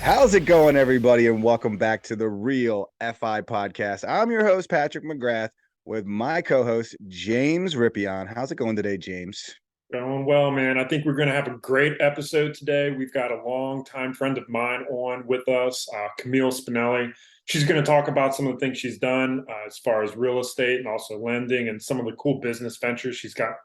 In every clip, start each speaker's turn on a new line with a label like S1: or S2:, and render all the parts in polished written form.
S1: How's it going, everybody? And welcome back to the Real FI Podcast. I'm your host, Patrick McGrath, with my co-host, James Rippion. How's it going today, James?
S2: Going well, man. I think we're going to have a great episode today. We've got a longtime friend of mine on with us, Camille Spinelli. She's going to talk about some of the things she's done as far as real estate and also lending and some of the cool business ventures she's got,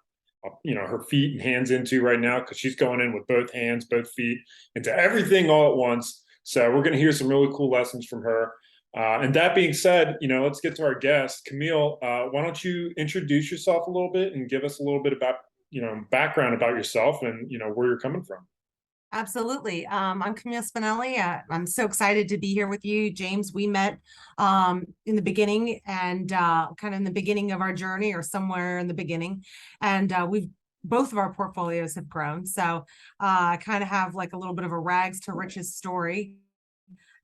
S2: her feet and hands into right now because she's going in with both hands, both feet into everything all at once. So we're going to hear some really cool lessons from her. And that being said, let's get to our guest. Camille, why don't you introduce yourself a little bit and give us a little bit about background about yourself and, where you're coming from.
S3: Absolutely. I'm Camille Spinelli. I'm so excited to be here with you, James. We met in the beginning and kind of in the beginning of our journey or somewhere in the beginning. And both of our portfolios have grown. So I kind of have like a little bit of a rags to riches story.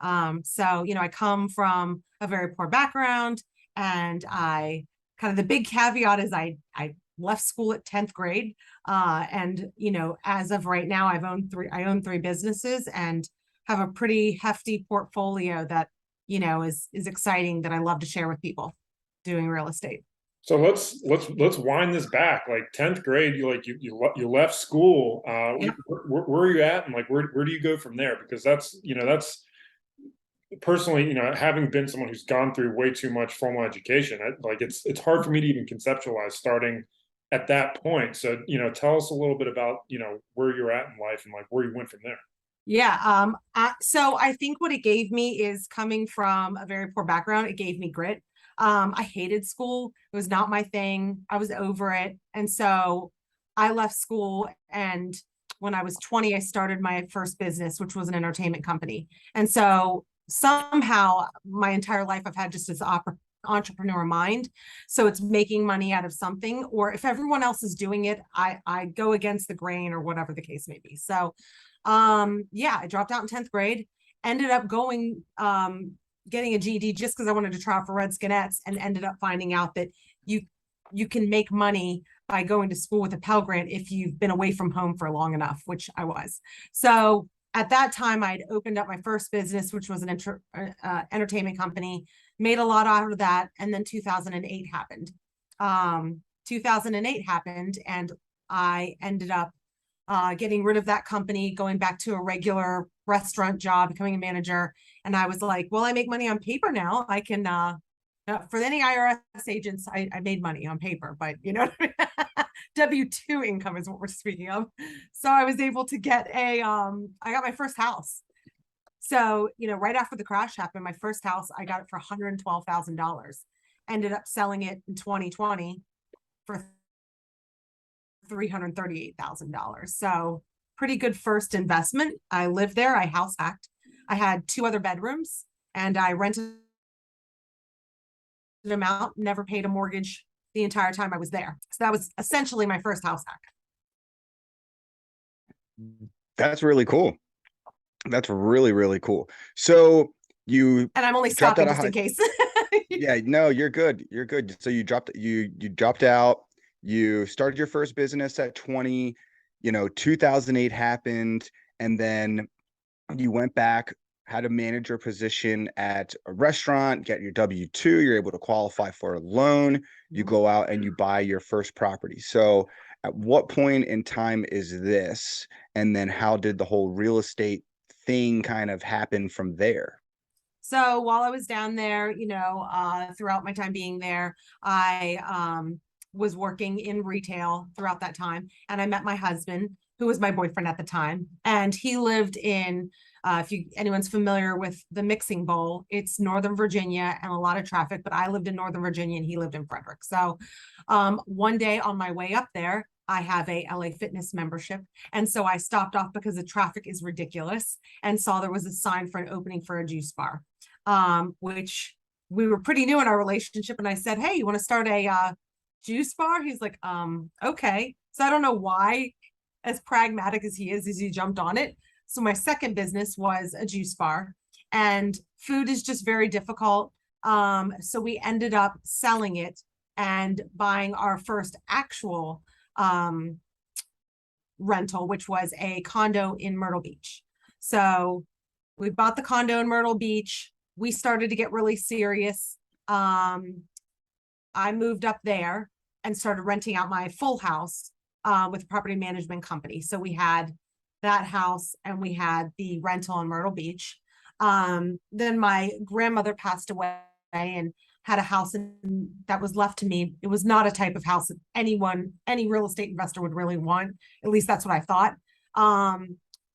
S3: I come from a very poor background, and I kind of the big caveat is I left school at 10th grade. As of right now, I own three businesses and have a pretty hefty portfolio that, is exciting, that I love to share with people doing real estate.
S2: So let's wind this back. Like 10th grade, you left school.
S3: Yep.
S2: Where are you at, and like where do you go from there? Because that's personally, having been someone who's gone through way too much formal education, it's hard for me to even conceptualize starting at that point. So, tell us a little bit about, where you're at in life and like where you went from there.
S3: Yeah. So I think what it gave me is, coming from a very poor background, it gave me grit. I hated school. It was not my thing. I was over it. And so I left school, and when I was 20, I started my first business, which was an entertainment company. And so somehow my entire life I've had just this entrepreneur mind. So it's making money out of something, or if everyone else is doing it, I go against the grain, or whatever the case may be. So I dropped out in 10th grade, ended up going getting a GED just because I wanted to try out for Redskinettes, and ended up finding out that you can make money by going to school with a Pell Grant if you've been away from home for long enough, which I was. So at that time, I'd opened up my first business, which was an entertainment company, made a lot out of that. And then 2008 happened. 2008 happened, and I ended up getting rid of that company, going back to a regular restaurant job, becoming a manager. And I was like, well, I make money on paper now. I can, for any IRS agents, I made money on paper, but you know what I mean? W-2 income is what we're speaking of. So I was able to get I got my first house. So, right after the crash happened, my first house, I got it for $112,000. Ended up selling it in 2020 for $338,000. So pretty good first investment. I lived there. I house hacked. I had 2 other bedrooms, and I rented them out, never paid a mortgage the entire time I was there. So that was essentially my first house hack.
S1: That's really cool. That's really, really cool. So
S3: and I'm only stopping just in case.
S1: Yeah, no, you're good. You're good. So you dropped out. You started your first business at 20, 2008 happened, and then you went back, had a manager position at a restaurant, get your W-2, you're able to qualify for a loan, you go out and you buy your first property. So at what point in time is this? And then how did the whole real estate thing kind of happen from there?
S3: So while I was down there, throughout my time being there, I was working in retail throughout that time. And I met my husband, who was my boyfriend at the time. And he lived in, if anyone's familiar with the Mixing Bowl, it's Northern Virginia and a lot of traffic, but I lived in Northern Virginia and he lived in Frederick. So one day on my way up there, I have a LA Fitness membership. And so I stopped off because the traffic is ridiculous, and saw there was a sign for an opening for a juice bar, which we were pretty new in our relationship. And I said, hey, you want to start a juice bar? He's like, okay. So I don't know why, as pragmatic as he is, he jumped on it. So my second business was a juice bar, and food is just very difficult. So we ended up selling it and buying our first actual rental, which was a condo in Myrtle Beach. So We bought the condo in Myrtle Beach. We started to get really serious. I moved up there and started renting out my full house with a property management company. So we had that house and we had the rental in Myrtle Beach. Then my grandmother passed away and had a house that was left to me. It was not a type of house that any real estate investor would really want. At least that's what I thought.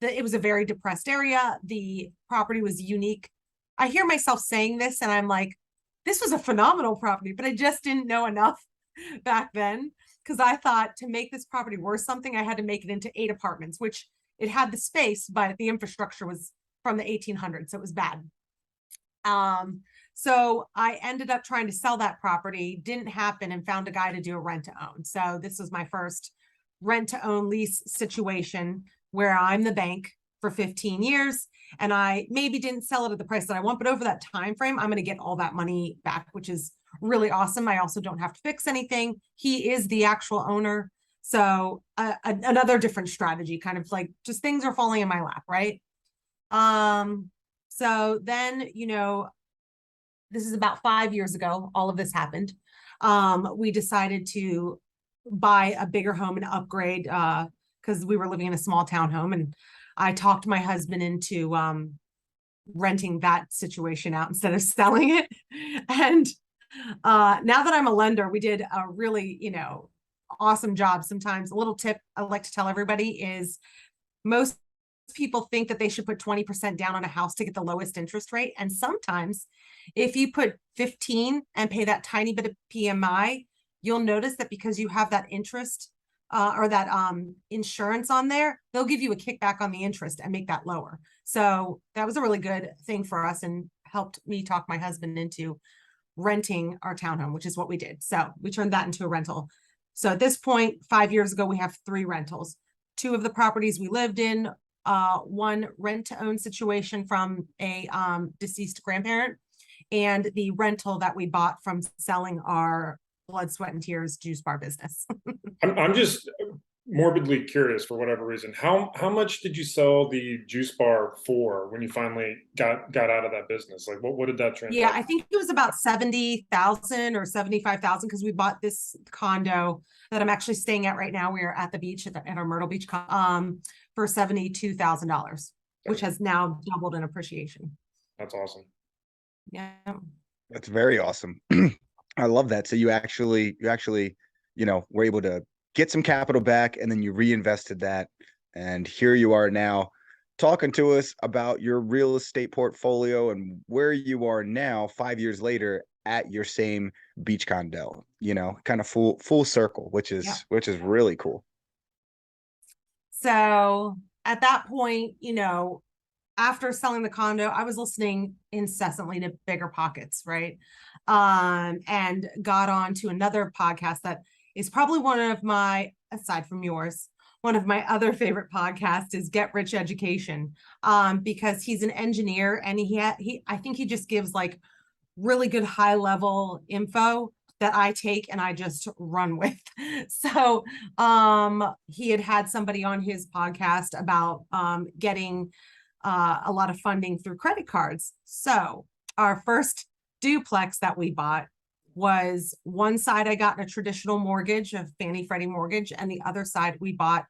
S3: It was a very depressed area. The property was unique. I hear myself saying this and I'm like, this was a phenomenal property, but I just didn't know enough back then, because I thought to make this property worth something, I had to make it into 8 apartments, which it had the space, but the infrastructure was from the 1800s, so it was bad. So I ended up trying to sell that property, didn't happen, and found a guy to do a rent to own. So this was my first rent to own lease situation where I'm the bank for 15 years and I maybe didn't sell it at the price that I want, but over that time frame, I'm going to get all that money back, which is really awesome. I also don't have to fix anything. He is the actual owner. So another different strategy, kind of like just things are falling in my lap, right? So then, this is about 5 years ago, all of this happened. We decided to buy a bigger home and upgrade because we were living in a small townhome, and I talked my husband into renting that situation out instead of selling it. And now that I'm a lender, we did a really, awesome job. Sometimes a little tip I like to tell everybody is most people think that they should put 20% down on a house to get the lowest interest rate. And sometimes if you put 15 and pay that tiny bit of PMI, you'll notice that because you have that interest or that insurance on there, they'll give you a kickback on the interest and make that lower. So that was a really good thing for us and helped me talk my husband into renting our townhome, which is what we did. So we turned that into a rental. So at this point, 5 years ago, we have 3 rentals. 2 of the properties we lived in, one rent to own situation from a deceased grandparent, and the rental that we bought from selling our blood, sweat, and tears juice bar business.
S2: I'm just morbidly curious for whatever reason. How much did you sell the juice bar for when you finally got out of that business? Like what did that transact?
S3: Yeah, I think it was about 70,000 or 75,000 because we bought this condo that I'm actually staying at right now. We are at the beach at our Myrtle Beach for $72,000, which has now doubled in appreciation.
S2: That's awesome.
S3: Yeah,
S1: That's very awesome. I love that. So you actually, were able to get some capital back and then you reinvested that. And here you are now talking to us about your real estate portfolio and where you are now 5 years later at your same beach condo, kind of full circle, which is really cool.
S3: So at that point, after selling the condo, I was listening incessantly to Bigger Pockets, right? And got on to another podcast that is probably one of my, aside from yours, one of my other favorite podcasts is Get Rich Education, because he's an engineer and I think he just gives like really good high level info that I take and I just run with. So he had somebody on his podcast about getting a lot of funding through credit cards. So our first duplex that we bought was one side I got in a traditional mortgage, a Fannie Freddie mortgage, and the other side we bought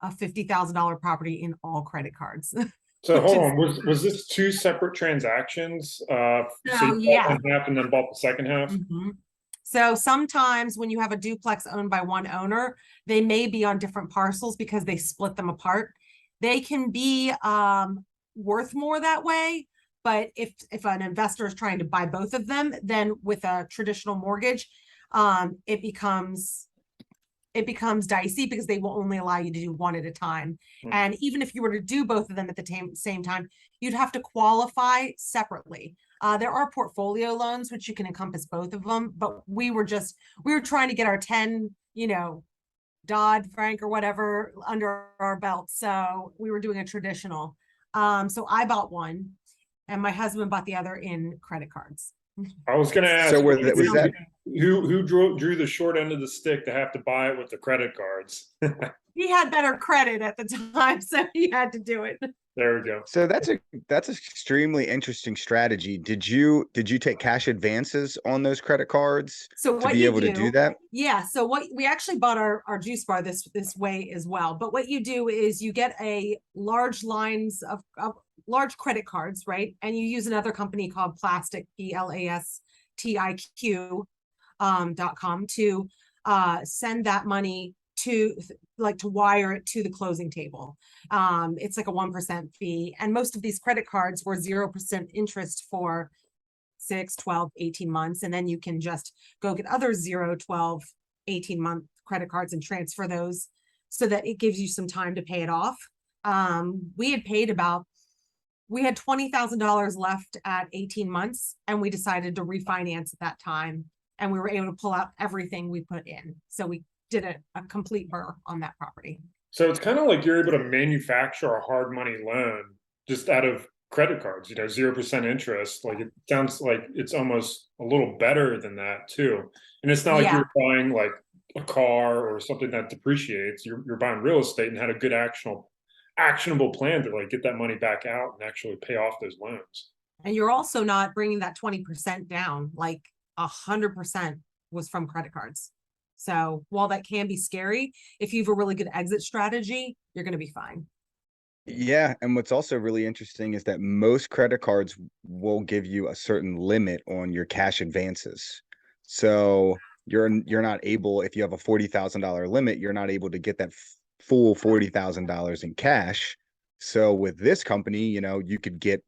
S3: a $50,000 property in all credit cards.
S2: So hold on, was this 2 separate transactions? So you bought one half and then bought the second half?
S3: Mm-hmm. So sometimes when you have a duplex owned by one owner, they may be on different parcels because they split them apart. They can be worth more that way. But if an investor is trying to buy both of them, then with a traditional mortgage, it becomes dicey because they will only allow you to do one at a time. Mm-hmm. And even if you were to do both of them at the same time, you'd have to qualify separately. There are portfolio loans, which you can encompass both of them, but we were trying to get our 10, Dodd-Frank or whatever under our belt. So we were doing a traditional. So I bought one and my husband bought the other in credit cards.
S2: I was going to ask,
S1: so
S2: who drew the short end of the stick to have to buy it with the credit cards?
S3: He had better credit at the time, so he had to do it.
S2: There we go.
S1: So that's an extremely interesting strategy. Did you take cash advances on those credit cards
S3: So
S1: to
S3: what
S1: be
S3: you
S1: able to do
S3: do,
S1: that?
S3: yeah. So what we actually bought our juice bar this way as well. But what you do is you get a large lines of large credit cards, right? And you use another company called Plastic, PLASTIQ .com to send that money to to wire it to the closing table. It's like a 1% fee. And most of these credit cards were 0% interest for 6, 12, 18 months. And then you can just go get other 0, 12, 18-month credit cards and transfer those so that it gives you some time to pay it off. We had paid we had $20,000 left at 18 months, and we decided to refinance at that time. And we were able to pull out everything we put in. So we did a complete burr on that property.
S2: So it's kind of like you're able to manufacture a hard money loan just out of credit cards, 0% interest. Like it sounds like it's almost a little better than that too. And it's not like you're buying like a car or something that depreciates. You're buying real estate and had a good actionable plan to like get that money back out and actually pay off those loans.
S3: And you're also not bringing that 20% down. Like 100% was from credit cards. So while that can be scary, if you have a really good exit strategy, you're going to be fine.
S1: Yeah, and what's also really interesting is that most credit cards will give you a certain limit on your cash advances. So you're not able, if you have a $40,000 limit, you're not able to get that full $40,000 in cash. So with this company, you could get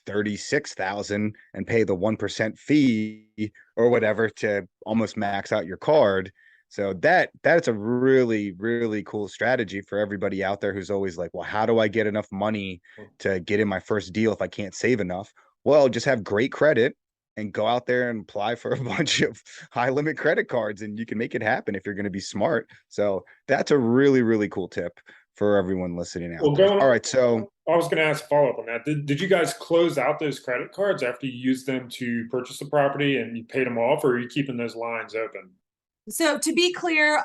S1: 36,000 and pay the 1% fee or whatever to almost max out your card. So that's a really, really cool strategy for everybody out there who's always like, well, how do I get enough money to get in my first deal if I can't save enough? Well, just have great credit and go out there and apply for a bunch of high limit credit cards, and you can make it happen if you're going to be smart. So that's a really, really cool tip for everyone listening out there. All right. So
S2: I was going to ask a follow up on that. Did you guys close out those credit cards after you used them to purchase the property and you paid them off, or are you keeping those lines open?
S3: So to be clear,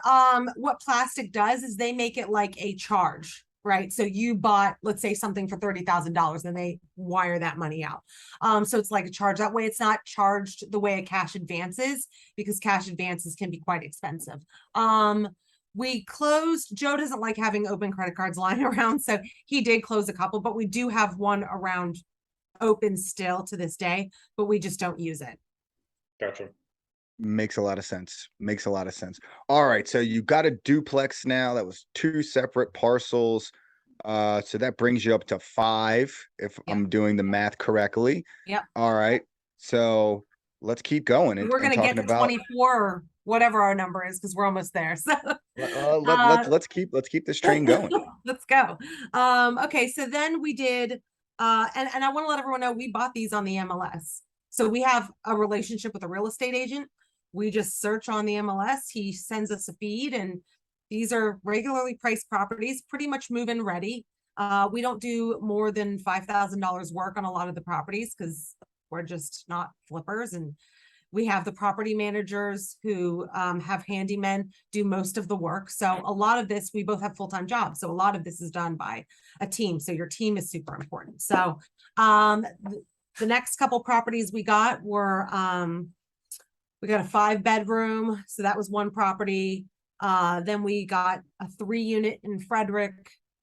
S3: what Plastic does is they make it like a charge, right? So you bought, let's say, something for $30,000, and they wire that money out. So it's like a charge. That way it's not charged the way a cash advance is, because cash advances can be quite expensive. We closed, Joe doesn't like having open credit cards lying around, so he did close a couple, but we do have one around open still to this day, but we just don't use it.
S2: Gotcha.
S1: Makes a lot of sense. Makes a lot of sense. All right. So you got a duplex now. That was 2 separate parcels. So that brings you up to 5, if I'm doing the math correctly.
S3: Yep.
S1: All right. So let's keep going.
S3: We're going to get to 24 or whatever our number is, because we're almost there. So
S1: let's keep this train going.
S3: Let's go. Okay. So then we did, and I want to let everyone know we bought these on the MLS. So we have a relationship with a real estate agent. We just search on the MLS. He sends us a feed, and these are regularly priced properties, pretty much move-in ready. We don't do more than $5,000 work on a lot of the properties because we're just not flippers. And we have the property managers who have handymen do most of the work. So a lot of this, we both have full-time jobs. So a lot of this is done by a team. So your team is super important. So the next couple properties we got were, we got a 5-bedroom. So that was one property. Then we got a 3-unit in Frederick.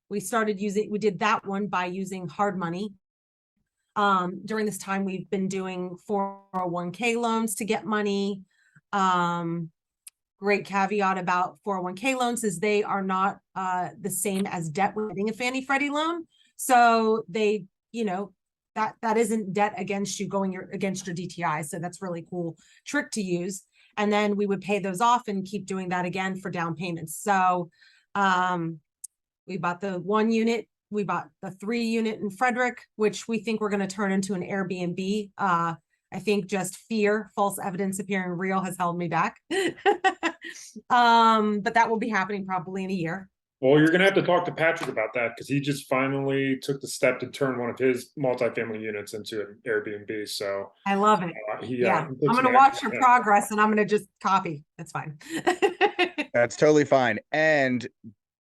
S3: We did that one by using hard money. During this time, we've been doing 401k loans to get money. Great caveat about 401k loans is they are not the same as debt when getting a Fannie Freddie loan. So they, that isn't debt against you against your DTI. So that's really cool trick to use. And then we would pay those off and keep doing that again for down payments. So we bought the 1 unit, we bought the 3-unit in Frederick, which we think we're going to turn into an Airbnb. I think just fear, false evidence appearing real has held me back. But that will be happening probably in a year.
S2: Well, you're going to have to talk to Patrick about that, because he just finally took the step to turn one of his multifamily units into an Airbnb. So
S3: I love it. I'm going to watch your progress, and I'm going to just copy. That's fine.
S1: That's totally fine. And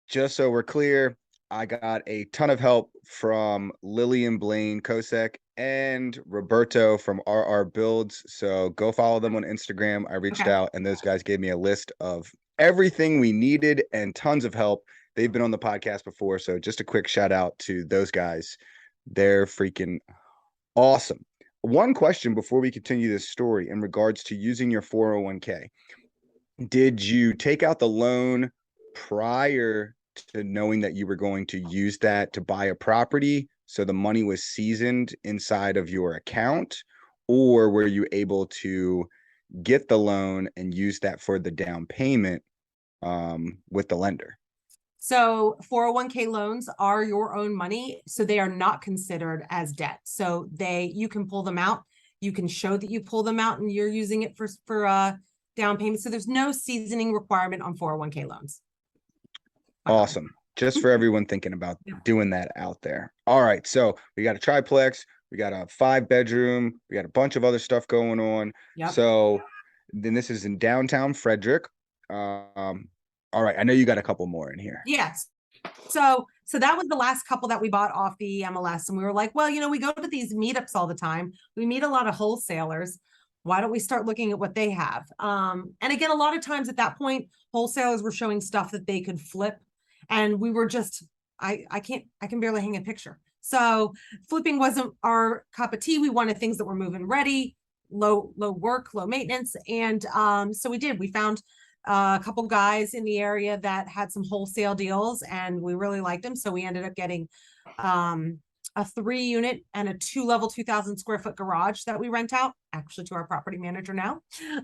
S1: just so we're clear, I got a ton of help from Lily and Blaine Kosek and Roberto from RR Builds. So go follow them on Instagram. I reached
S3: Okay.
S1: out and those guys gave me a list of everything we needed and tons of help. They've been on the podcast before. So just a quick shout out to those guys. They're freaking awesome. One question before we continue this story in regards to using your 401k. Did you take out the loan prior to knowing that you were going to use that to buy a property, so the money was seasoned inside of your account, or were you able to get the loan and use that for the down payment with the lender?
S3: So 401k loans are your own money, so they are not considered as debt. So you can pull them out. You can show that you pull them out and you're using it for down payment. So there's no seasoning requirement on 401k loans.
S1: Awesome. Just for everyone thinking about doing that out there. All right. So we got a triplex, we got a 5-bedroom, we got a bunch of other stuff going on.
S3: Yep.
S1: So then this is in downtown Frederick. All right. I know you got a couple more in here.
S3: Yes. So that was the last couple that we bought off the MLS. And we were like, well, we go to these meetups all the time. We meet a lot of wholesalers. Why don't we start looking at what they have? And again, a lot of times at that point, wholesalers were showing stuff that they could flip. And we were just, I can barely hang a picture. So flipping wasn't our cup of tea. We wanted things that were moving ready, low work, low maintenance. And so we found a couple guys in the area that had some wholesale deals and we really liked them. So we ended up getting a 3-unit and a 2-level 2,000 square foot garage that we rent out, actually to our property manager now,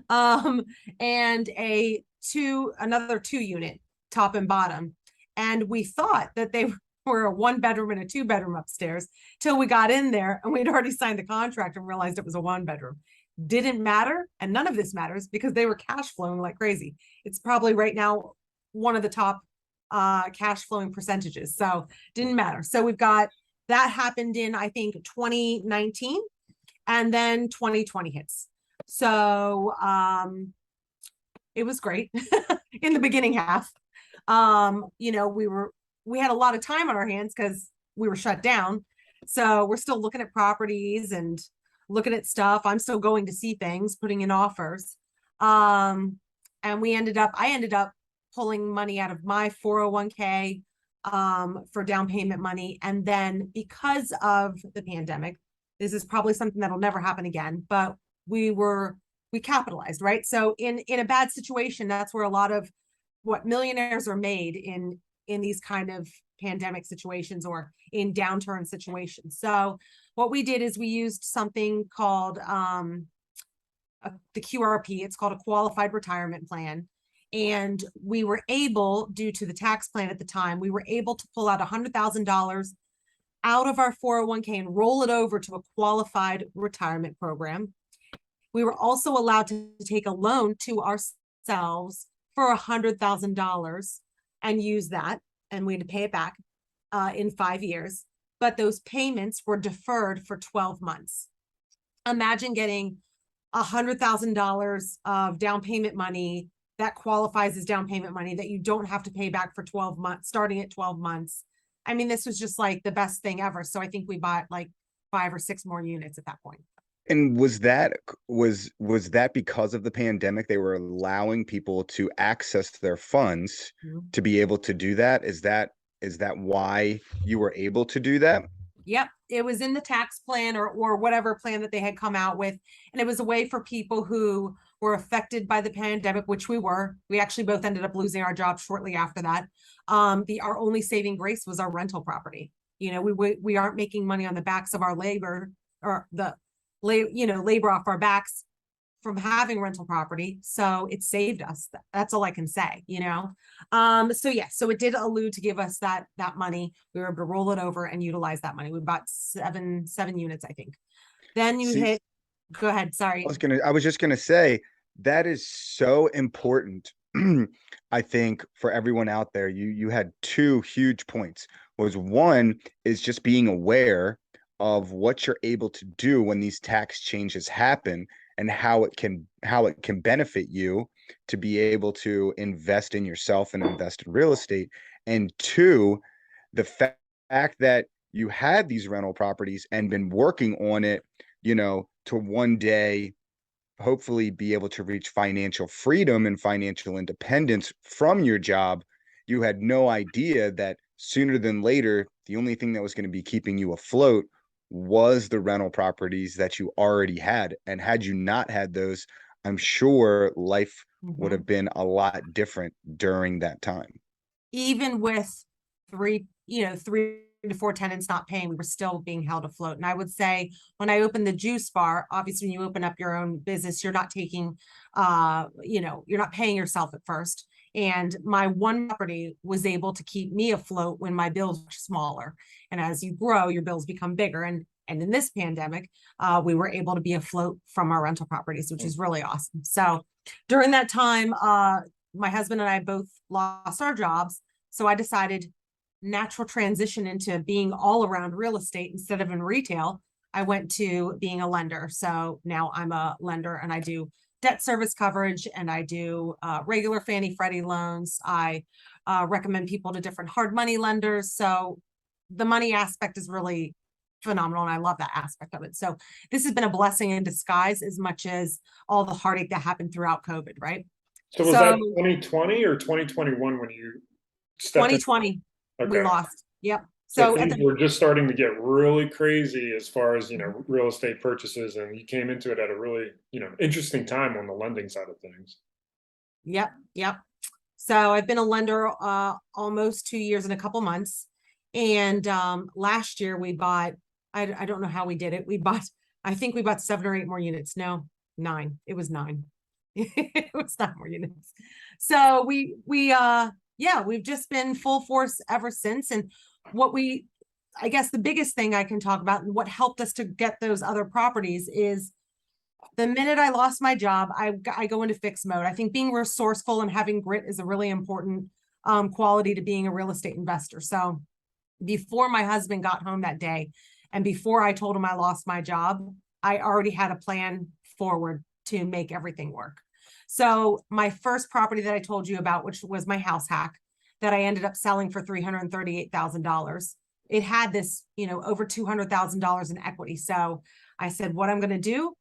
S3: and another 2-unit top and bottom. And we thought that they were a 1-bedroom and a 2-bedroom upstairs till we got in there and we'd already signed the contract and realized it was a 1-bedroom. Didn't matter, and none of this matters because they were cash flowing like crazy. It's probably right now one of the top cash flowing percentages, so didn't matter. So we've got that happened in, I think, 2019, and then 2020 hits. So it was great in the beginning half. We had a lot of time on our hands because we were shut down, so we're still looking at properties and looking at stuff. I'm still going to see things, putting in offers. And I ended up pulling money out of my 401k for down payment money. And then because of the pandemic, this is probably something that'll never happen again, but we capitalized, right? So in a bad situation, that's where a lot of what millionaires are made in these kind of pandemic situations or in downturn situations. So what we did is we used something called the QRP. It's called a qualified retirement plan. And we were able, due to the tax plan at the time, we were able to pull out $100,000 out of our 401k and roll it over to a qualified retirement program. We were also allowed to take a loan to ourselves for $100,000 and use that. And we had to pay it back in 5 years. But those payments were deferred for 12 months. Imagine getting $100,000 of down payment money that qualifies as down payment money that you don't have to pay back for 12 months, starting at 12 months. I mean, this was just like the best thing ever. So I think we bought like 5 or 6 more units at that point.
S1: And was that because of the pandemic, they were allowing people to access their funds to be able to do that? Is that why you were able to do that?
S3: Yep. It was in the tax plan or whatever plan that they had come out with. And it was a way for people who were affected by the pandemic, which we were. We actually both ended up losing our jobs shortly after that. Our only saving grace was our rental property. We aren't making money on the backs of our labor or labor off our backs from having rental property. So it saved us. That's all I can say, So it did allude to give us that money. We were able to roll it over and utilize that money. We bought seven units, I think. Then go ahead. Sorry.
S1: I was just gonna say that is so important. I think for everyone out there, you had 2 huge points. One is just being aware of what you're able to do when these tax changes happen and how it can benefit you to be able to invest in yourself and invest in real estate. And 2, the fact that you had these rental properties and been working on it, to one day hopefully be able to reach financial freedom and financial independence from your job, you had no idea that sooner than later, the only thing that was going to be keeping you afloat was the rental properties that you already had. And had you not had those, I'm sure life would have been a lot different during that time.
S3: Even with three to four tenants not paying, we were still being held afloat. And I would say when I opened the juice bar, obviously when you open up your own business, you're not taking, you're not paying yourself at first. And my one property was able to keep me afloat when my bills were smaller. And as you grow, your bills become bigger. And in this pandemic, we were able to be afloat from our rental properties, which is really awesome. So during that time, my husband and I both lost our jobs. So I decided natural transition into being all around real estate instead of in retail. I went to being a lender. So now I'm a lender and I do debt service coverage and I do regular Fannie Freddie loans. I recommend people to different hard money lenders. So the money aspect is really phenomenal and I love that aspect of it. So this has been a blessing in disguise as much as all the heartache that happened throughout COVID, right?
S2: So was that 2020 or 2021 when you stepped
S3: 2020?
S2: Okay.
S3: We lost. Yep.
S2: So things were just starting to get really crazy as far as, real estate purchases, and you came into it at a really, interesting time on the lending side of things.
S3: Yep. Yep. So I've been a lender almost 2 years and a couple months. And last year we bought, I don't know how we did it. I think we bought 7 or 8 more units. No, 9. It was 9. It was 9 more units. So we've just been full force ever since. And I guess the biggest thing I can talk about and what helped us to get those other properties is the minute I lost my job, I go into fix mode. I think being resourceful and having grit is a really important quality to being a real estate investor. So before my husband got home that day and before I told him I lost my job, I already had a plan forward to make everything work. So my first property that I told you about, which was my house hack that I ended up selling for $338,000. It had this, over $200,000 in equity. So I said, what I'm going to do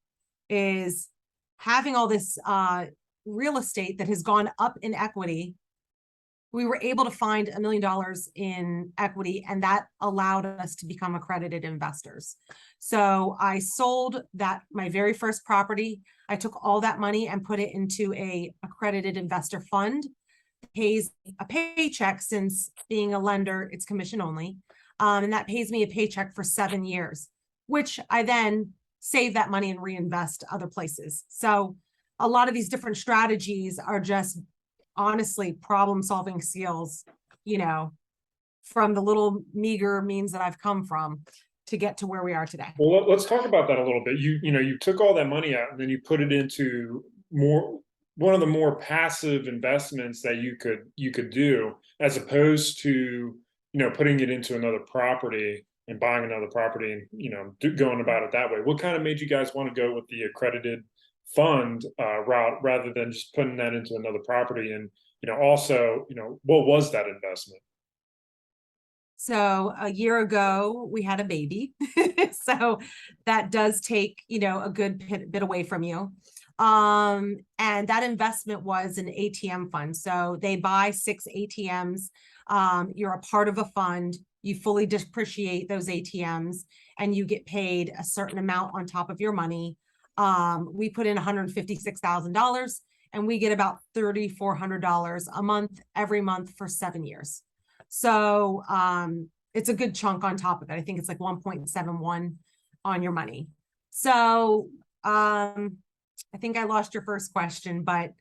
S3: is having all this real estate that has gone up in equity. We were able to find $1 million in equity, and that allowed us to become accredited investors. So I sold my very first property. I took all that money and put it into a accredited investor fund. Pays a paycheck. Since being a lender, it's commission only. And that pays me a paycheck for 7 years, which I then save that money and reinvest other places. So a lot of these different strategies are just honestly problem solving skills, from the little meager means that I've come from to get to where we are today.
S2: Well, let's talk about that a little bit. You took all that money out and then you put it into one of the more passive investments that you could do, as opposed to putting it into another property and buying another property and going about it that way. What kind of made you guys want to go with the accredited fund route rather than just putting that into another property? And also what was that investment?
S3: So a year ago we had a baby. So that does take a good bit away from you. And that investment was an ATM fund. So they buy 6 ATMs. You're a part of a fund. You fully depreciate those ATMs and you get paid a certain amount on top of your money. We put in $156,000 and we get about $3,400 a month every month for 7 years. So it's a good chunk on top of it. I think it's like 1.71 on your money. So I think I lost your first question, but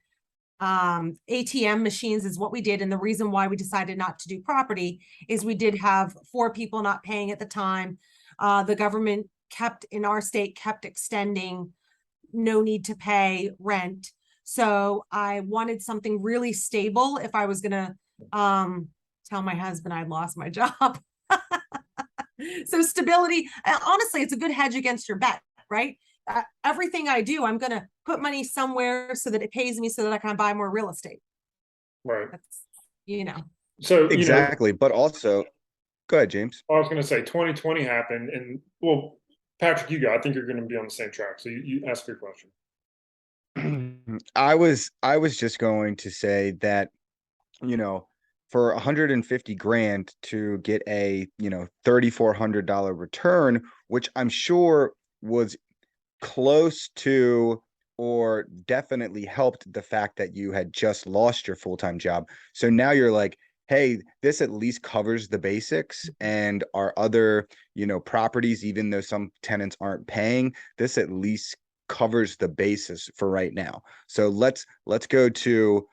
S3: ATM machines is what we did. And the reason why we decided not to do property is we did have 4 people not paying at the time. The government in our state kept extending no need to pay rent. So I wanted something really stable if I was going to tell my husband I'd lost my job. So stability, honestly, it's a good hedge against your bet, right? Everything I do, I'm going to put money somewhere so that it pays me so that I can buy more real estate.
S2: Right.
S3: That's,
S2: So
S1: exactly. But also, Go ahead, James.
S2: I was going to say 2020 happened, and well, Patrick, you go. I think you're going to be on the same track. So you ask your question.
S1: I was just going to say that, for 150 grand to get a, $3,400 return, which I'm sure was close to or definitely helped the fact that you had just lost your full-time job. So now you're like, hey, this at least covers the basics, and our other, properties, even though some tenants aren't paying, this at least covers the basis for right now. So let's go to,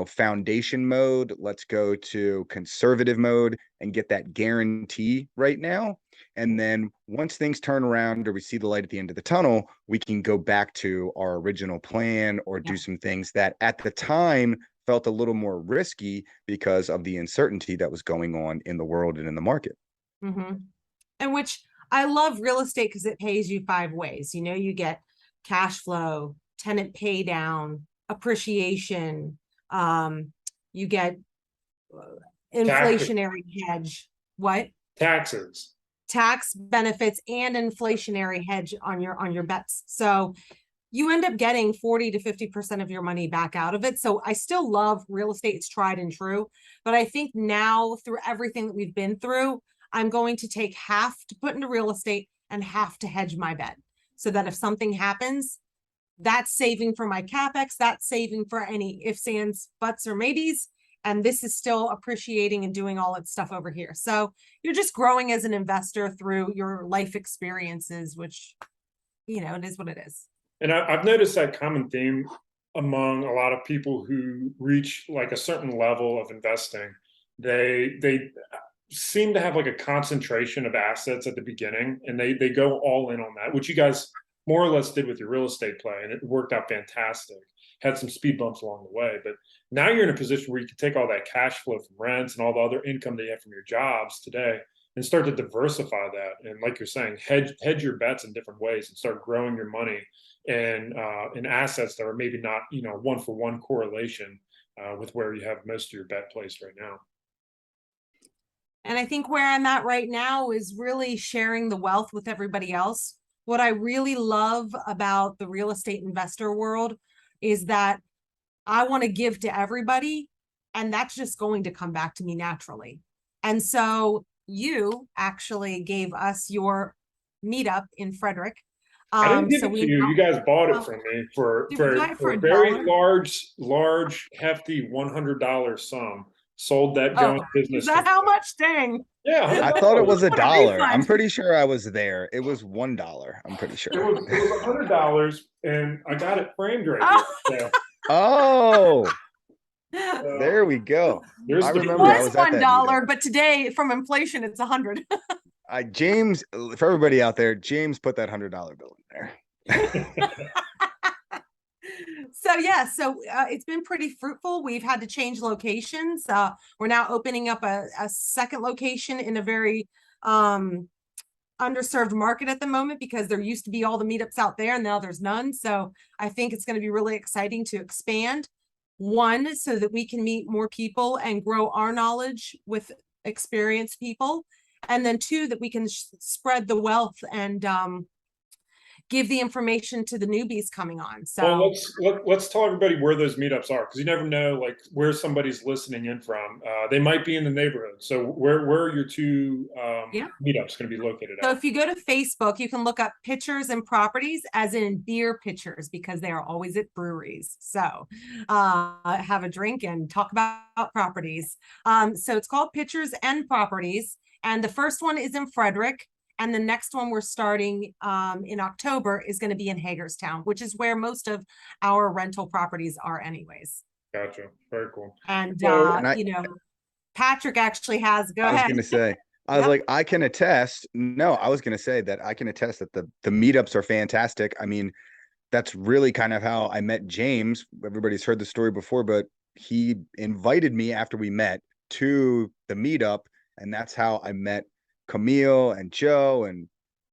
S1: foundation mode. Let's go to conservative mode and get that guarantee right now. And then once things turn around or we see the light at the end of the tunnel, we can go back to our original plan or do some things that at the time felt a little more risky because of the uncertainty that was going on in the world and in the market.
S3: Mm-hmm. And which I love real estate because it pays you 5 ways. You get cash flow, tenant pay down, appreciation. You get inflationary hedge. What?
S2: Taxes.
S3: Tax benefits and inflationary hedge on your bets. So you end up getting 40 to 50% of your money back out of it. So I still love real estate. It's tried and true. But I think now, through everything that we've been through, I'm going to take half to put into real estate and half to hedge my bet. So that if something happens, that's saving for my CapEx, that's saving for any ifs, ands, buts, or maybes. And this is still appreciating and doing all its stuff over here. So you're just growing as an investor through your life experiences, which, it is what it is.
S2: And I've noticed that common theme among a lot of people who reach like a certain level of investing. They seem to have like a concentration of assets at the beginning, and they go all in on that, which you guys more or less did with your real estate play, and it worked out fantastic. Had some speed bumps along the way, but now you're in a position where you can take all that cash flow from rents and all the other income that you have from your jobs today and start to diversify that. And like you're saying, hedge your bets in different ways and start growing your money and in assets that are maybe not, 1-for-1 correlation with where you have most of your bet placed right now.
S3: And I think where I'm at right now is really sharing the wealth with everybody else. What I really love about the real estate investor world is that I want to give to everybody, and that's just going to come back to me naturally. And so you actually gave us your meetup in Frederick.
S2: I didn't give it to you. You guys bought it from me for a very large, hefty $100 sum. Sold that going business.
S3: Is that how much? Dang.
S2: Yeah,
S1: I thought it was $1. I'm pretty sure I was there. It was $1. I'm pretty sure.
S2: It was $100, and I got it framed right here. So.
S1: Oh, there we go.
S2: I
S3: remember it was $1, but today from inflation it's 100.
S1: James, for everybody out there, James put that $100 bill in there.
S3: So it's been pretty fruitful. We've had to change locations. We're now opening up a second location in a very underserved market at the moment, because there used to be all the meetups out there and now there's none. So I think it's going to be really exciting to expand. One, so that we can meet more people and grow our knowledge with experienced people. And then 2, that we can spread the wealth and give the information to the newbies coming on. So
S2: let's tell everybody where those meetups are, because you never know like where somebody's listening in from. They might be in the neighborhood. So where are your 2 meetups going to be located at?
S3: So if you go to Facebook, you can look up Pitchers and Properties, as in beer pitchers, because they are always at breweries. So have a drink and talk about properties. So it's called Pitchers and Properties. And the first one is in Frederick. And the next one we're starting in October is going to be in Hagerstown, which is where most of our rental properties are anyways.
S2: Gotcha. Very cool.
S3: And, Patrick actually has, go ahead.
S1: I was going to say, I was like, I can attest. No, I was going to say that I can attest that the meetups are fantastic. I mean, that's really kind of how I met James. Everybody's heard the story before, but he invited me after we met to the meetup. And that's how I met Camille and Joe and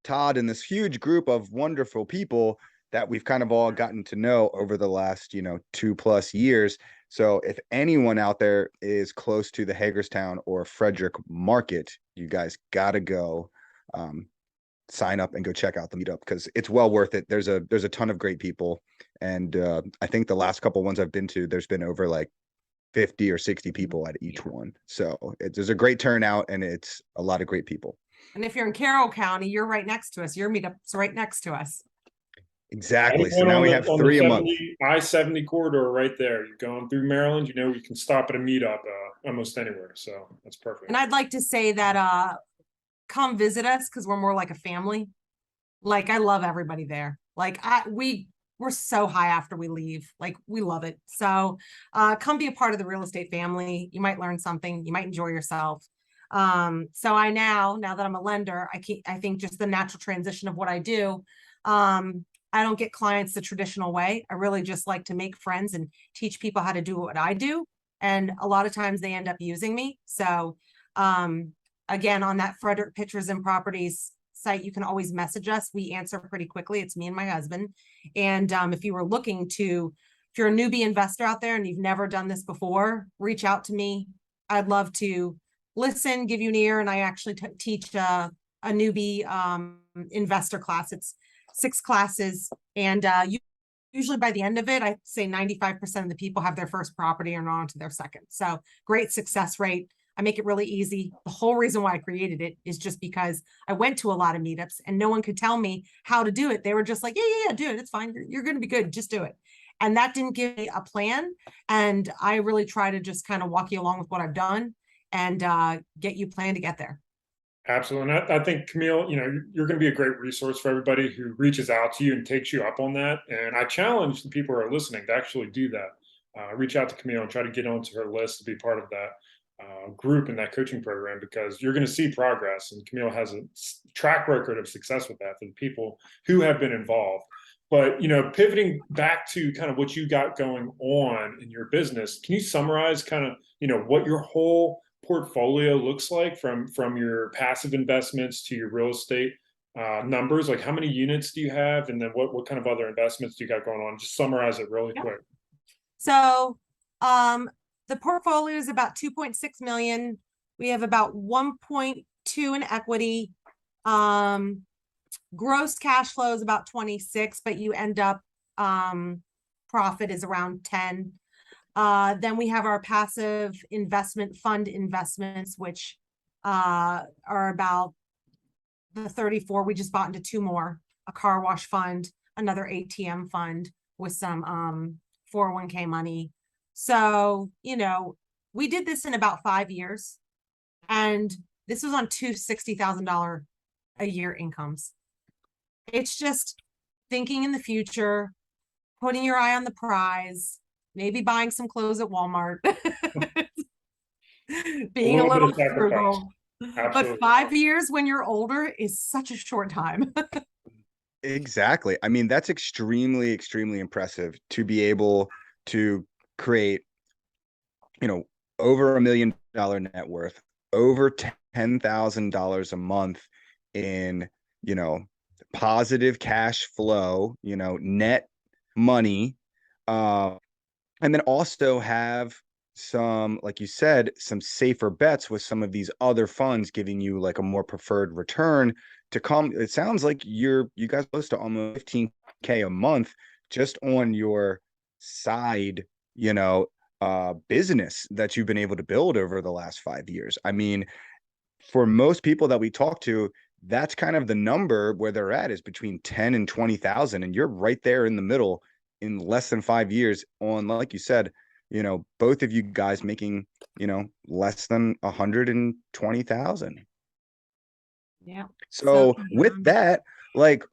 S1: Todd and this huge group of wonderful people that we've kind of all gotten to know over the last, 2+ years. So if anyone out there is close to the Hagerstown or Frederick market, you guys gotta go sign up and go check out the meetup because it's well worth it. There's a ton of great people, and I think the last couple ones I've been to, there's been over like 50 or 60 people at each one. So there's a great turnout, and it's a lot of great people.
S3: And if you're in Carroll County, you're right next to us. Your meetup's right next to us.
S1: Exactly. So
S2: Anyone
S1: now
S2: on
S1: we
S2: the,
S1: have
S2: on
S1: 3
S2: the
S1: a month.
S2: I-70 corridor right there. You're going through Maryland, you know, you can stop at a meetup almost anywhere. So that's perfect.
S3: And I'd like to say that come visit us because we're more like a family. Like I love everybody there. Like we're so high after we leave. Like we love it. So come be a part of the real estate family. You might learn something. You might enjoy yourself. So now that I'm a lender, I think just the natural transition of what I do. I don't get clients the traditional way. I really just like to make friends and teach people how to do what I do. And a lot of times they end up using me. So again, on that Frederick Pictures and Properties site, you can always message us. We answer pretty quickly. It's me and my husband. And if you're a newbie investor out there and you've never done this before, reach out to me. I'd love to listen, give you an ear. And I actually teach a newbie investor class. It's 6 classes. And usually by the end of it, I'd say 95% of the people have their first property or on to their second. So great success rate. I make it really easy. The whole reason why I created it is just because I went to a lot of meetups and no one could tell me how to do it. They were just like, yeah, do it. It's fine. You're going to be good. Just do it. And that didn't give me a plan. And I really try to just kind of walk you along with what I've done and get you planned to get there.
S2: Absolutely. And I think, Camille, you know, you're going to be a great resource for everybody who reaches out to you and takes you up on that. And I challenge the people who are listening to actually do that. Reach out to Camille and try to get onto her list to be part of that group in that coaching program, because you're going to see progress. And Camille has a track record of success with that for the people who have been involved. But, you know, pivoting back to kind of what you got going on in your business, can you summarize kind of, you know, what your whole portfolio looks like from your passive investments to your real estate numbers? Like how many units do you have? And then what kind of other investments do you got going on? Just summarize it really quick.
S3: So the portfolio is about 2.6 million. We have about 1.2 in equity. Gross cash flow is about 26, but you end up profit is around 10. Then we have our passive investment fund investments, which are about the 34. We just bought into 2 more, a car wash fund, another ATM fund with some 401k money. So, you know, we did this in about 5 years, and this was on $2 $60,000 a year incomes. It's just thinking in the future, putting your eye on the prize, maybe buying some clothes at Walmart, being a little frugal. But 5 years when you're older is such a short time.
S1: Exactly. I mean, that's extremely, extremely impressive to be able to create, you know, over $1 million net worth, over $10,000 a month in, you know, positive cash flow, you know, net money, and then also have some, like you said, some safer bets with some of these other funds giving you like a more preferred return to come. It sounds like you guys close to almost 15K a month just on your side, you know, business that you've been able to build over the last 5 years. I mean, for most people that we talk to, that's kind of the number where they're at, is between 10 and 20,000. And you're right there in the middle in less than 5 years on, like you said, you know, both of you guys making, you know, less than 120,000.
S3: Yeah.
S1: So with that, like,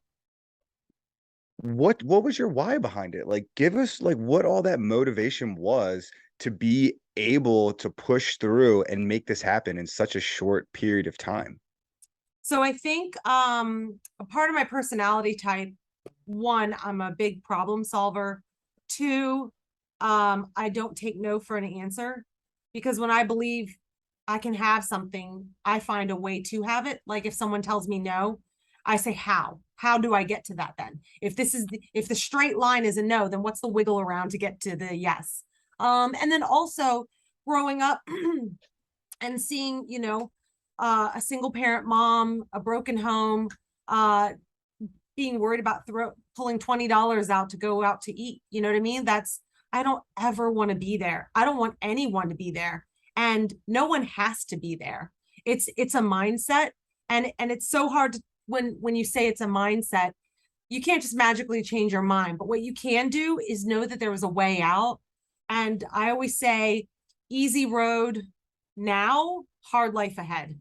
S1: what was your why behind it? Like, give us like what all that motivation was to be able to push through and make this happen in such a short period of time.
S3: So I think a part of my personality type, 1, I'm a big problem solver. 2, I don't take no for an answer, because when I believe I can have something, I find a way to have it. Like if someone tells me no, I say, how do I get to that then? If the straight line is a no, then what's the wiggle around to get to the yes? And then also growing up and seeing, you know, a single parent mom, a broken home, uh, being worried about pulling $20 out to go out to eat. You know what I mean? I don't ever want to be there. I don't want anyone to be there. And no one has to be there. It's a mindset. And it's so hard to, when you say it's a mindset, you can't just magically change your mind. But what you can do is know that there was a way out. And I always say, easy road now, hard life ahead.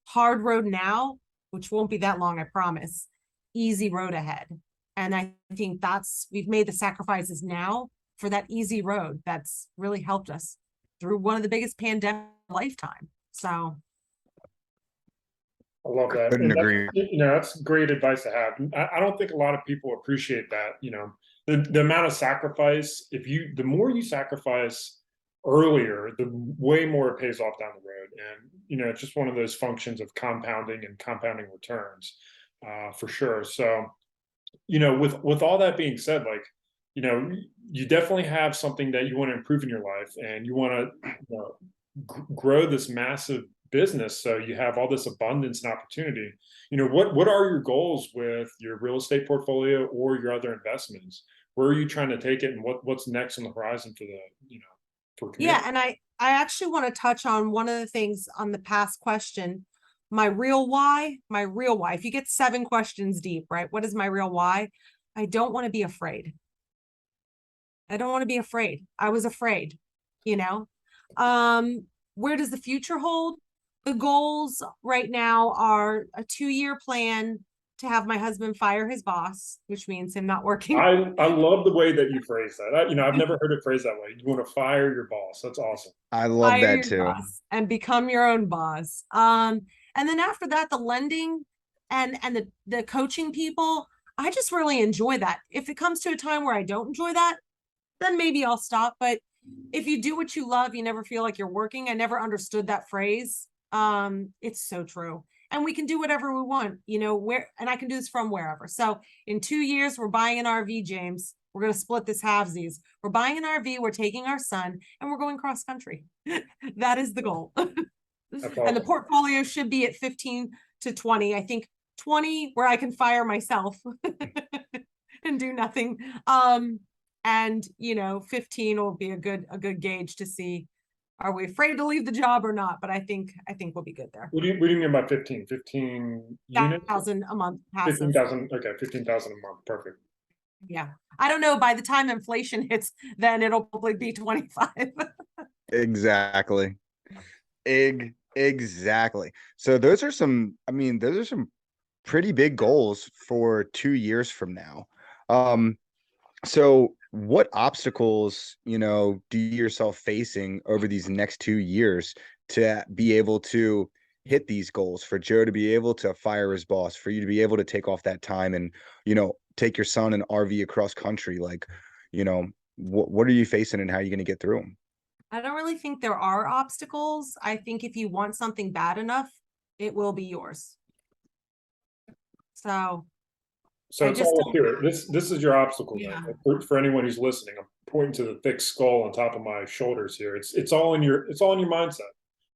S3: Hard road now, which won't be that long, I promise. Easy road ahead. And I think we've made the sacrifices now for that easy road that's really helped us through one of the biggest pandemic lifetime. So
S2: I love that.
S1: Couldn't
S2: And
S1: agree.
S2: that's great advice to have. I don't think a lot of people appreciate that. The amount of sacrifice. The more you sacrifice earlier, the way more it pays off down the road. And it's just one of those functions of compounding and compounding returns, for sure. So, with all that being said, like, you definitely have something that you want to improve in your life, and you want to grow this massive business, so you have all this abundance and opportunity. What are your goals with your real estate portfolio or your other investments? Where are you trying to take it, and what's next on the horizon for for Camille?
S3: yeah, and I actually want to touch on one of the things on the past question. My real why. If you get 7 questions deep, right? What is my real why? I don't want to be afraid. I don't want to be afraid. I was afraid, where does the future hold? The goals right now are a 2-year plan to have my husband fire his boss, which means him not working.
S2: I love the way that you phrase that. I've never heard it phrased that way. You want to fire your boss. That's awesome.
S1: I love
S3: Fire
S1: that
S3: your
S1: too.
S3: boss and become your own boss. And then after that, the lending and the coaching people, I just really enjoy that. If it comes to a time where I don't enjoy that, then maybe I'll stop. But if you do what you love, you never feel like you're working. I never understood that phrase. It's so true. And we can do whatever we want, and I can do this from wherever. So in 2 years, we're buying an RV, James. We're going to split this halvesies. We're buying an RV. We're taking our son and we're going cross country. That is the goal.
S2: Awesome.
S3: And the portfolio should be at 15 to 20. I think 20 where I can fire myself and do nothing. And 15 will be a good gauge to see, are we afraid to leave the job or not? But I think we'll be good there.
S2: What do you mean by 15? 15 units?
S3: 1,000 a month. Passive.
S2: 15,000. Okay, 15,000 a month. Perfect.
S3: Yeah. I don't know. By the time inflation hits, then it'll probably be 25.
S1: Exactly. Exactly. So those are some pretty big goals for 2 years from now. So what obstacles, do you yourself facing over these next 2 years to be able to hit these goals, for Joe to be able to fire his boss, for you to be able to take off that time and, take your son and RV across country? Like, what are you facing and how are you going to get through them?
S3: I don't really think there are obstacles. I think if you want something bad enough, it will be yours. So
S2: it's all here. This is your obstacle.
S3: Yeah.
S2: For anyone who's listening, I'm pointing to the thick skull on top of my shoulders here. It's all in your mindset.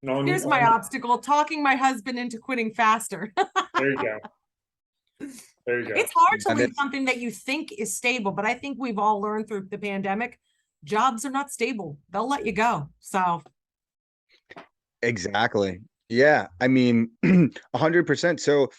S3: Here's my obstacle: talking my husband into quitting faster.
S2: There you go. There you go.
S3: It's hard to leave something that you think is stable, but I think we've all learned through the pandemic, jobs are not stable. They'll let you go. So
S1: exactly. Yeah. I mean, 100%. So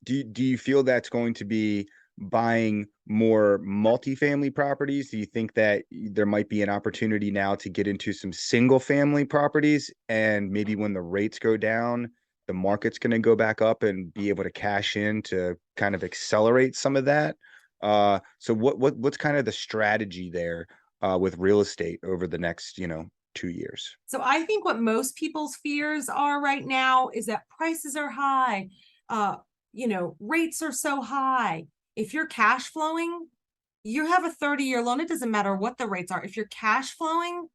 S1: do you feel that's going to be buying more multifamily properties? Do you think that there might be an opportunity now to get into some single family properties, and maybe when the rates go down, the market's going to go back up and be able to cash in to kind of accelerate some of that? So what's kind of the strategy there with real estate over the next, 2 years?
S3: So I think what most people's fears are right now is that prices are high. Rates are so high. If you're cash flowing, you have a 30-year loan. It doesn't matter what the rates are. If you're cash flowing,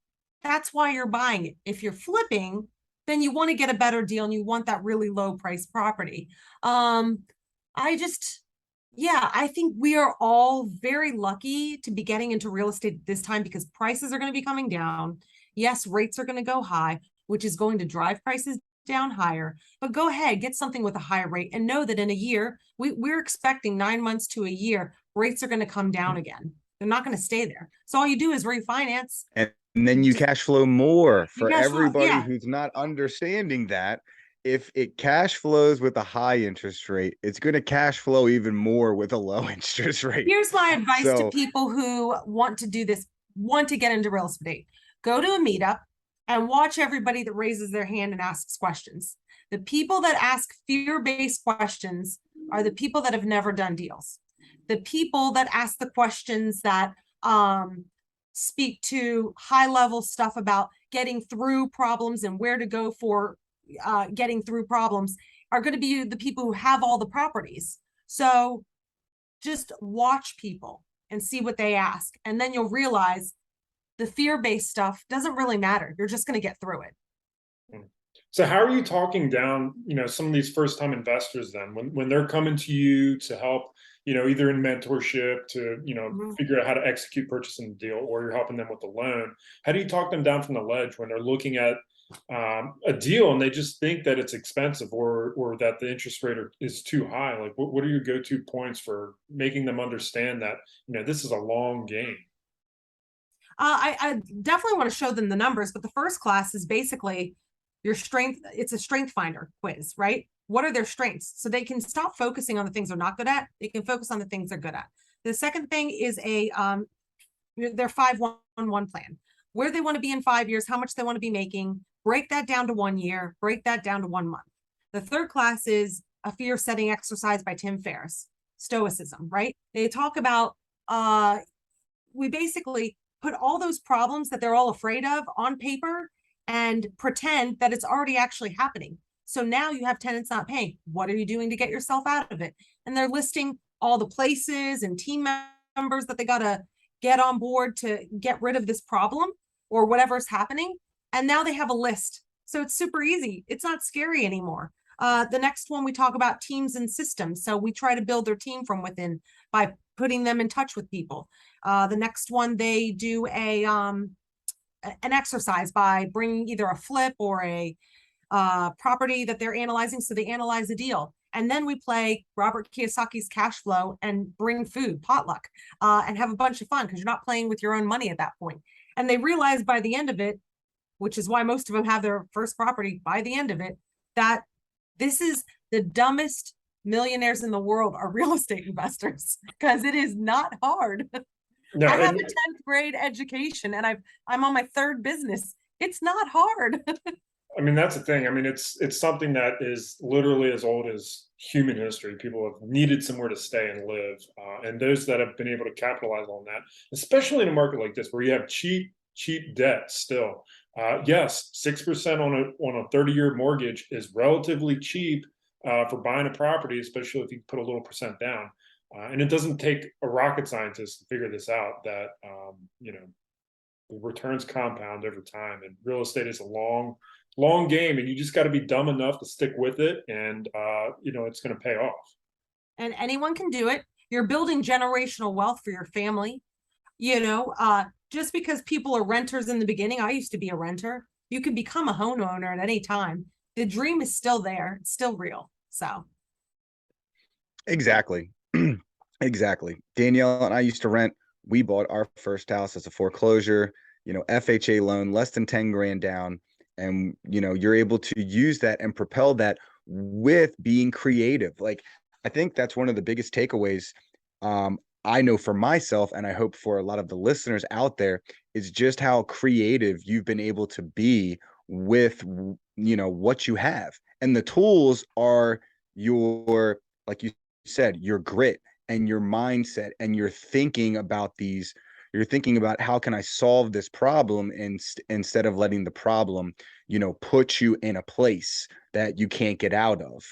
S3: that's why you're buying it. If you're flipping, then you want to get a better deal and you want that really low price property. I think we are all very lucky to be getting into real estate at this time, because prices are going to be coming down. Yes, rates are going to go high, which is going to drive prices down higher, but go ahead, get something with a higher rate and know that in a year, we're expecting 9 months to a year, rates are going to come down again. They're not going to stay there. So all you do is refinance.
S1: And then you cash flow more for
S3: cash flow,
S1: everybody
S3: yeah.
S1: who's not understanding that. If it cash flows with a high interest rate, it's going to cash flow even more with a low interest rate.
S3: Here's my advice to
S1: So
S3: people who want to do this, want to get into real estate. Go to a meetup and watch everybody that raises their hand and asks questions. The people that ask fear-based questions are the people that have never done deals. The people that ask the questions that speak to high-level stuff about getting through problems and where to go for getting through problems are going to be the people who have all the properties. So just watch people and see what they ask. And then you'll realize the fear-based stuff doesn't really matter. You're just going to get through it.
S2: So how are you talking down, some of these first-time investors then when they're coming to you to help, either in mentorship to, figure out how to execute purchasing the deal, or you're helping them with the loan? How do you talk them down from the ledge when they're looking at a deal and they just think that it's expensive or that the interest rate is too high? Like, what are your go-to points for making them understand that, this is a long game?
S3: I definitely want to show them the numbers, but the first class is basically your strength. It's a strength finder quiz, right? What are their strengths? So they can stop focusing on the things they're not good at. They can focus on the things they're good at. The second thing is their 5-1-1 plan, where they want to be in 5 years, how much they want to be making, break that down to 1 year, break that down to 1 month. The third class is a fear setting exercise by Tim Ferriss, Stoicism, right? They talk about, we basically put all those problems that they're all afraid of on paper and pretend that it's already actually happening. So now you have tenants not paying. What are you doing to get yourself out of it? And they're listing all the places and team members that they got to get on board to get rid of this problem or whatever's happening. And now they have a list. So it's super easy. It's not scary anymore. The next one, we talk about teams and systems. So we try to build their team from within by putting them in touch with people. The next one, they do an exercise by bringing either a flip or a property that they're analyzing. So they analyze a deal. And then we play Robert Kiyosaki's cash flow and bring food, potluck, and have a bunch of fun because you're not playing with your own money at that point. And they realize by the end of it, which is why most of them have their first property by the end of it, that this is the dumbest millionaires in the world are real estate investors because it is not hard.
S2: No,
S3: I have a 10th grade education and I'm on my third business. It's not hard.
S2: I mean, that's the thing. I mean, it's something that is literally as old as human history. People have needed somewhere to stay and live, and those that have been able to capitalize on that, especially in a market like this where you have cheap debt still. Yes, 6% on a 30-year mortgage is relatively cheap for buying a property, especially if you put a little percent down. And it doesn't take a rocket scientist to figure this out, that the returns compound over time, and real estate is a long game, and you just got to be dumb enough to stick with it, and it's going to pay off.
S3: And anyone can do it. You're building generational wealth for your family. Just because people are renters in the beginning, I used to be a renter. You can become a homeowner at any time. The dream is still there. It's still real. So.
S1: Exactly. Exactly. Danielle and I used to rent. We bought our first house as a foreclosure, FHA loan, less than 10 grand down. And, you're able to use that and propel that with being creative. Like, I think that's one of the biggest takeaways. I know for myself, and I hope for a lot of the listeners out there, is just how creative you've been able to be with, what you have. And the tools are your, like you said, your grit and your mindset, and you're thinking about how can I solve this problem, instead of letting the problem, put you in a place that you can't get out of.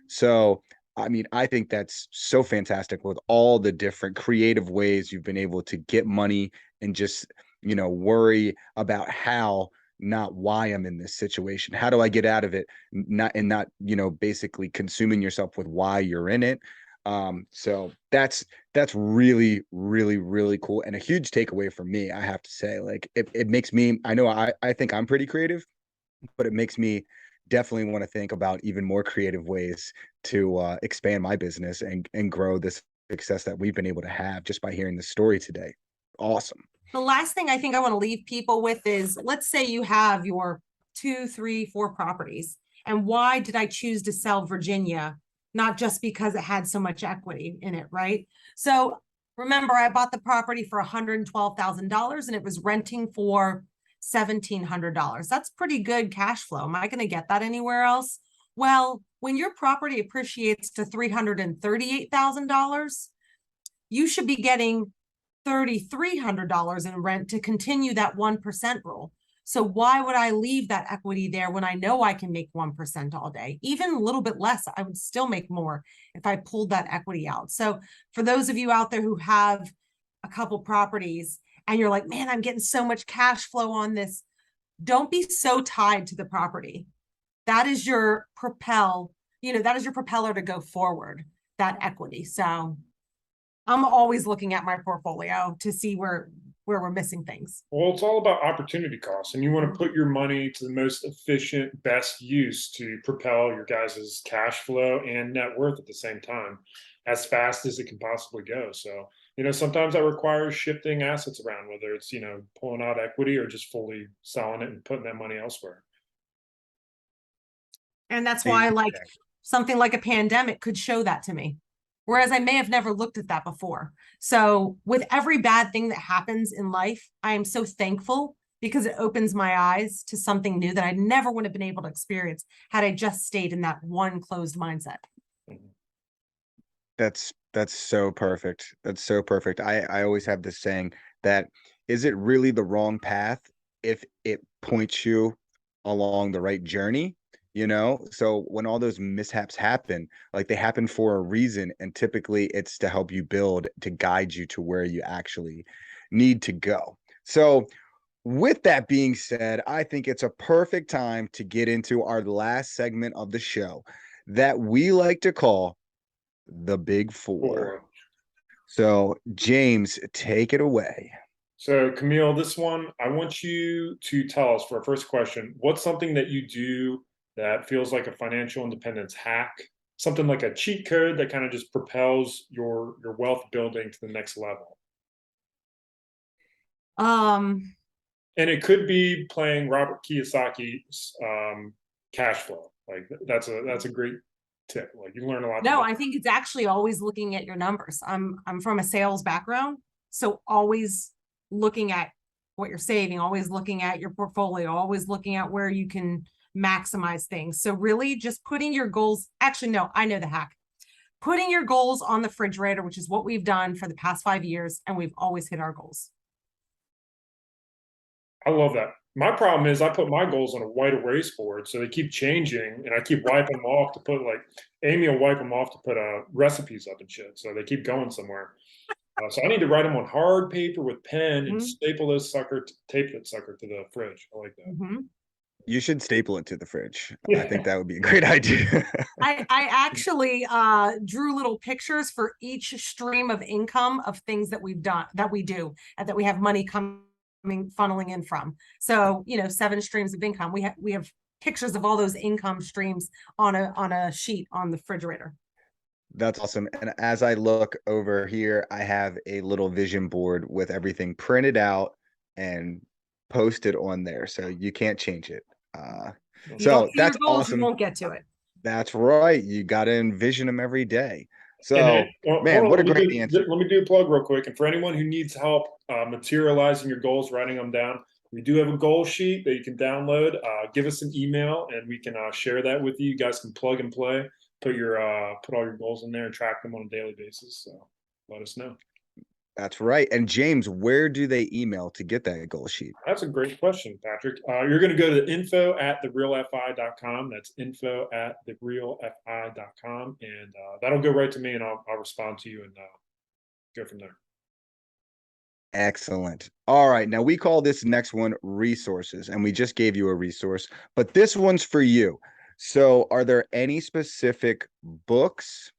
S1: So, I mean, I think that's so fantastic with all the different creative ways you've been able to get money and just, worry about how, not why I'm in this situation. How do I get out of it? Not, basically consuming yourself with why you're in it. So that's really, really, really cool, and a huge takeaway for me. I have to say, like, it makes me, I know I think I'm pretty creative, but it makes me definitely want to think about even more creative ways to expand my business and grow this success that we've been able to have just by hearing the story today. Awesome.
S3: The last thing I think I want to leave people with is, let's say you have your 2, 3, 4 properties. And why did I choose to sell Virginia? Not just because it had so much equity in it, right? So remember, I bought the property for $112,000 and it was renting for $1,700. That's pretty good cash flow. Am I going to get that anywhere else? Well, when your property appreciates to $338,000, you should be getting $3,300 in rent to continue that 1% rule. So why would I leave that equity there when I know I can make 1% all day? Even a little bit less, I would still make more if I pulled that equity out. So for those of you out there who have a couple properties and you're like, man, I'm getting so much cash flow on this, don't be so tied to the property. That is your that is your propeller to go forward, that equity. So I'm always looking at my portfolio to see where we're missing things.
S2: Well, it's all about opportunity costs, and you want to put your money to the most efficient, best use to propel your guys' cash flow and net worth at the same time, as fast as it can possibly go. So, sometimes that requires shifting assets around, whether it's, pulling out equity or just fully selling it and putting that money elsewhere.
S3: And that's why, like, something like a pandemic could show that to me. Whereas I may have never looked at that before. So with every bad thing that happens in life, I am so thankful because it opens my eyes to something new that I never would have been able to experience had I just stayed in that one closed mindset.
S1: That's so perfect. That's so perfect. I always have this saying that, is it really the wrong path if it points you along the right journey? So when all those mishaps happen, like, they happen for a reason, and typically it's to help you build, to guide you to where you actually need to go. So with that being said, I think it's a perfect time to get into our last segment of the show that we like to call the Big Four. So James, take it away.
S2: So Camille, this one, I want you to tell us, for our first question, what's something that you do that feels like a financial independence hack, something like a cheat code that kind of just propels your wealth building to the next level? And it could be playing Robert Kiyosaki's cash flow. Like, that's a great tip. Like, you learn a lot.
S3: No, I think it's actually always looking at your numbers. I'm from a sales background, so always looking at what you're saving, always looking at your portfolio, always looking at where you can maximize things. So really just putting your goals, actually, no, I know the hack. Putting your goals on the refrigerator, which is what we've done for the past 5 years, and we've always hit our goals.
S2: I love that. My problem is I put my goals on a white erase board, so they keep changing, and I keep wiping them off to put, like, Amy will wipe them off to put recipes up and shit, so they keep going somewhere. So I need to write them on hard paper with pen and staple those tape that sucker to the fridge. I like that.
S1: You should staple it to the fridge. I think that would be a great idea.
S3: I actually drew little pictures for each stream of income of things that we've done, that we do, and that we have money funneling in from. So 7 streams of income. We have pictures of all those income streams on a sheet on the refrigerator.
S1: That's awesome. And as I look over here, I have a little vision board with everything printed out and posted on there, so you can't change it. So that's awesome.
S3: You won't get to it.
S1: That's right. You got to envision them every day. So,
S2: man,
S1: what a great answer.
S2: Let me do a plug real quick. And for anyone who needs help materializing your goals, writing them down, we do have a goal sheet that you can download. Give us an email and we can share that with you. You guys can plug and play, put all your goals in there and track them on a daily basis. So let us know.
S1: That's right. And James, where do they email to get that goal sheet?
S2: That's a great question, Patrick. You're going to go to info@therealfi.com. That's info@therealfi.com. And that'll go right to me, and I'll respond to you and go from there.
S1: Excellent. All right. Now, we call this next one resources, and we just gave you a resource, but this one's for you. So are there any specific books,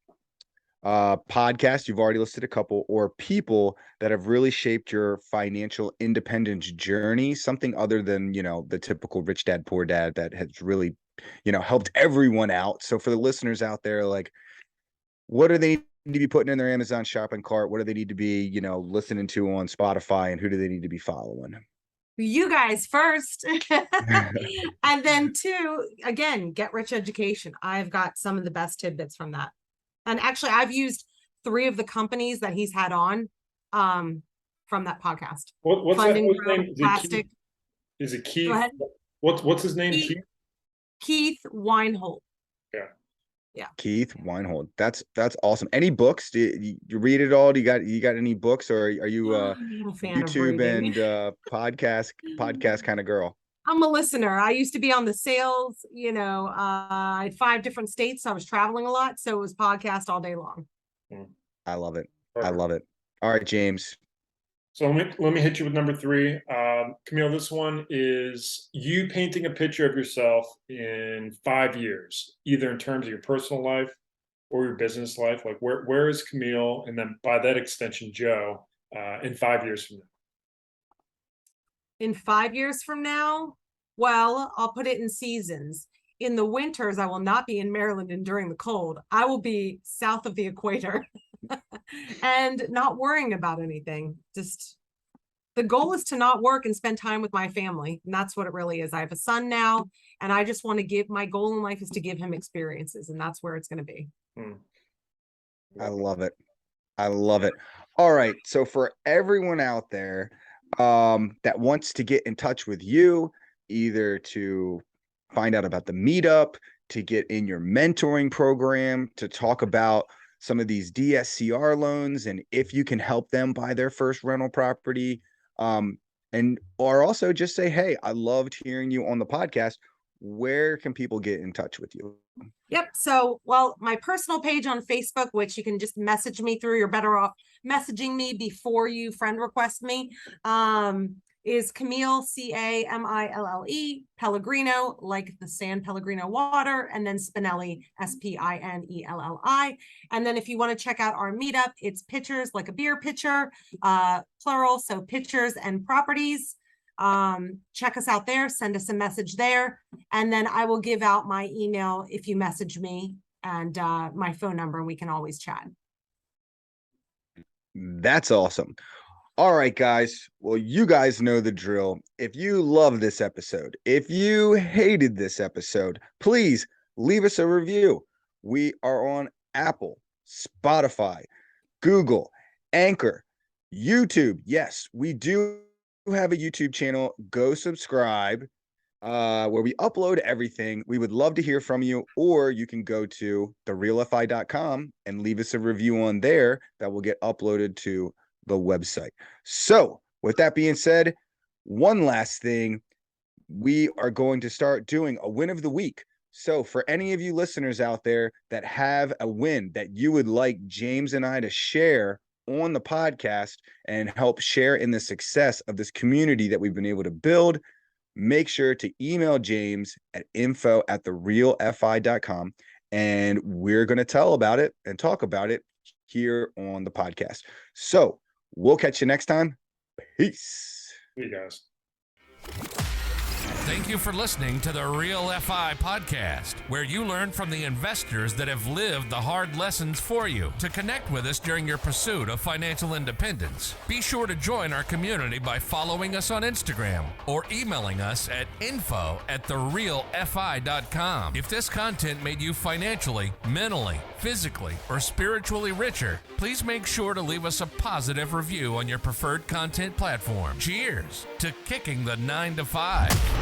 S1: podcasts, you've already listed a couple, or people that have really shaped your financial independence journey, something other than the typical Rich Dad Poor Dad that has really helped everyone out. So for the listeners out there, like, what do they need to be putting in their Amazon shopping cart? What do they need to be, listening to on Spotify, and who do they need to be following?
S3: You guys first. And then 2, again, Get Rich Education. I've got some of the best tidbits from that. And actually, I've used 3 of the companies that he's had on from that podcast.
S2: What's
S3: Funding
S2: that name?
S3: Plastic.
S2: Is it Keith?
S3: Go ahead.
S2: What's his name?
S3: Keith Weinhold.
S2: Yeah.
S1: Keith Weinhold. That's awesome. Any books? Do you read it all? Do you got any books, or are you
S3: I'm a fan
S1: YouTube
S3: of
S1: and podcast kind of girl?
S3: I'm a listener. I used to be on the sales, I had 5 different states. So I was traveling a lot. So it was podcast all day long.
S1: I love it.
S2: Perfect.
S1: I love it. All right, James.
S2: So let me hit you with number 3. Camille, this one is you painting a picture of yourself in 5 years, either in terms of your personal life or your business life. Like where is Camille, and then by that extension, Joe, in 5 years from now?
S3: In 5 years from now, well, I'll put it in seasons. In the winters, I will not be in Maryland and during the cold. I will be south of the equator and not worrying about anything. Just the goal is to not work and spend time with my family. And that's what it really is. I have a son now, and I just want to my goal in life is to give him experiences, and that's where it's going to be.
S1: I love it. I love it. All right. So for everyone out there that wants to get in touch with you, either to find out about the meetup, to get in your mentoring program, to talk about some of these DSCR loans, and if you can help them buy their first rental property, or also just say, hey, I loved hearing you on the podcast. Where can people get in touch with you?
S3: Yep. So, well, my personal page on Facebook, which you can just message me through, you're better off messaging me before you friend request me, is Camille, Camille, Pellegrino, like the San Pellegrino water, and then Spinelli, Spinelli. And then if you want to check out our meetup, it's Pitchers, like a beer pitcher, plural, so Pitchers and Properties. Check us out there, send us a message there, and then I will give out my email if you message me, and my phone number, and we can always chat.
S1: That's awesome. All right, guys. Well, you guys know the drill. If you love this episode, if you hated this episode, please leave us a review. We are on Apple, Spotify, Google, Anchor, YouTube. Yes, we do have a YouTube channel. Go subscribe, where we upload everything. We would love to hear from you, or you can go to therealfi.com and leave us a review on there that will get uploaded to the website. So with that being said, one last thing, we are going to start doing a win of the week. So for any of you listeners out there that have a win that you would like James and I to share on the podcast and help share in the success of this community that we've been able to build, make sure to email James at info@therealfi.com, and we're going to tell about it and talk about it here on the podcast. So we'll catch you next time. Peace.
S2: See you guys.
S4: Thank you for listening to the Real FI podcast, where you learn from the investors that have lived the hard lessons for you. To connect with us during your pursuit of financial independence, be sure to join our community by following us on Instagram or emailing us at info@therealfi.com. If this content made you financially, mentally, physically, or spiritually richer, please make sure to leave us a positive review on your preferred content platform. Cheers to kicking the 9 to 5.